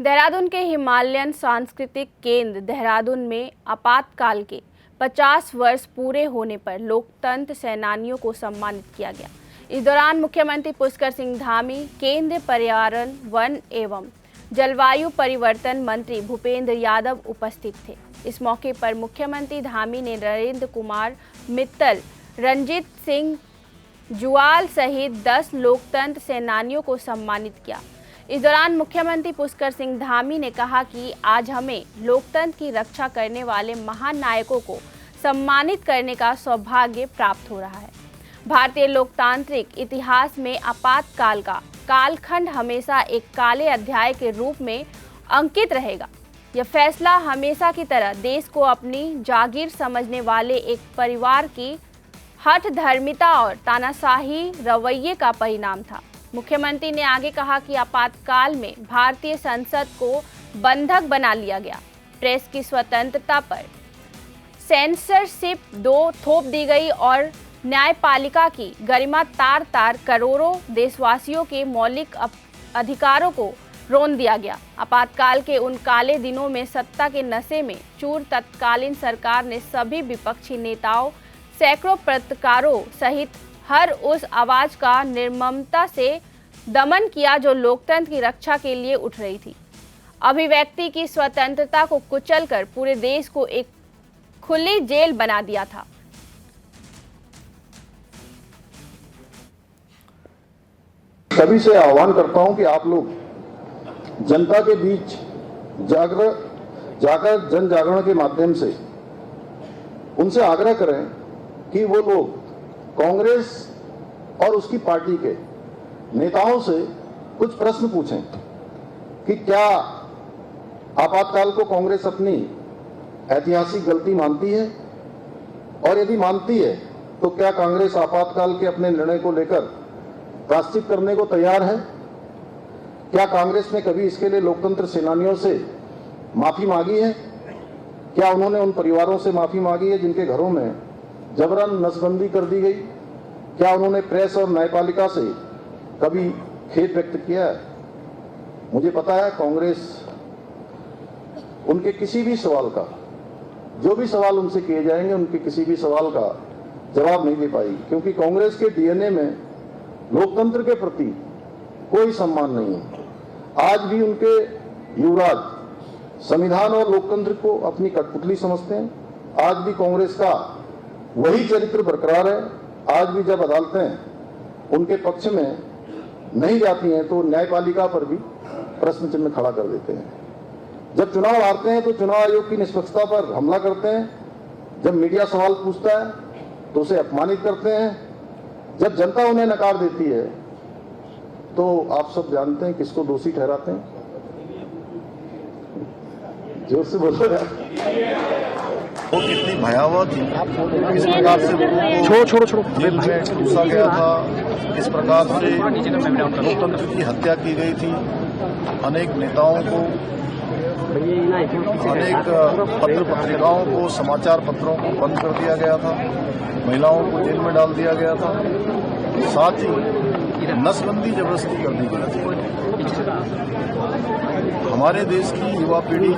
देहरादून के हिमालयन सांस्कृतिक केंद्र देहरादून में आपातकाल के 50 वर्ष पूरे होने पर लोकतंत्र सेनानियों को सम्मानित किया गया। इस दौरान मुख्यमंत्री पुष्कर सिंह धामी, केंद्रीय पर्यावरण, वन एवं जलवायु परिवर्तन मंत्री भूपेंद्र यादव उपस्थित थे। इस मौके पर मुख्यमंत्री धामी ने नरेंद्र कुमार मित्तल, रंजीत सिंह जुआल सहित 10 लोकतंत्र सेनानियों को सम्मानित किया। इस दौरान मुख्यमंत्री पुष्कर सिंह धामी ने कहा कि आज हमें लोकतंत्र की रक्षा करने वाले महान नायकों को सम्मानित करने का सौभाग्य प्राप्त हो रहा है। भारतीय लोकतांत्रिक इतिहास में आपातकाल का कालखंड हमेशा एक काले अध्याय के रूप में अंकित रहेगा। यह फैसला हमेशा की तरह देश को अपनी जागीर समझने वाले एक परिवार की हठधर्मिता और तानाशाही रवैये का परिणाम था। मुख्यमंत्री ने आगे कहा कि आपातकाल में भारतीय संसद को बंधक बना लिया गया। प्रेस की स्वतंत्रता पर सेंसरशिप थोप दी गई और न्यायपालिका की गरिमा तार करोड़ों देशवासियों के मौलिक अधिकारों को रोन दिया गया। आपातकाल के उन काले दिनों में सत्ता के नशे में चूर तत्कालीन सरकार ने सभी विपक्षी नेताओं, सैकड़ों पत्रकारों सहित हर उस आवाज का निर्ममता से दमन किया जो लोकतंत्र की रक्षा के लिए उठ रही थी। अभिव्यक्ति की स्वतंत्रता को कुचलकर पूरे देश को एक खुली जेल बना दिया था। सभी से आह्वान करता हूं कि आप लोग जनता के बीच जाकर जन जागरण के माध्यम से उनसे आग्रह करें कि वो लोग कांग्रेस और उसकी पार्टी के नेताओं से कुछ प्रश्न पूछें कि क्या आपातकाल को कांग्रेस अपनी ऐतिहासिक गलती मानती है, और यदि मानती है तो क्या कांग्रेस आपातकाल के अपने निर्णय को लेकर प्रायश्चित करने को तैयार है? क्या कांग्रेस ने कभी इसके लिए लोकतंत्र सेनानियों से माफी मांगी है? क्या उन्होंने उन परिवारों से माफी मांगी है जिनके घरों में जबरन नसबंदी कर दी गई? क्या उन्होंने प्रेस और न्यायपालिका से कभी खेद व्यक्त किया है? मुझे पता है कांग्रेस उनके किसी भी सवाल का, जो भी सवाल उनसे किए जाएंगे, उनके किसी भी सवाल का जवाब नहीं दे पाएगी, क्योंकि कांग्रेस के डीएनए में लोकतंत्र के प्रति कोई सम्मान नहीं है। आज भी उनके युवराज संविधान और लोकतंत्र को अपनी कठपुतली समझते हैं। आज भी कांग्रेस का वही चरित्र बरकरार है। आज भी जब अदालतें उनके पक्ष में नहीं जाती हैं तो न्यायपालिका पर भी प्रश्न चिन्ह खड़ा कर देते हैं। जब चुनाव हारते हैं तो चुनाव आयोग की निष्पक्षता पर हमला करते हैं। जब मीडिया सवाल पूछता है तो उसे अपमानित करते हैं। जब जनता उन्हें नकार देती है तो आप सब जानते हैं किसको दोषी ठहराते हैं। जोर से बोलो यार। वो कितनी भयावह थी, किस प्रकार से छोड़ो पूछा गया था, किस प्रकार से लोकतंत्र की हत्या की गई थी। अनेक नेताओं को, अनेक पत्र पत्रिकाओं को, समाचार पत्रों को बंद कर दिया गया था, महिलाओं को जेल में डाल दिया गया था, साथ ही नसबंदी जबरदस्ती कर दी गई थी। हमारे देश की युवा पीढ़ी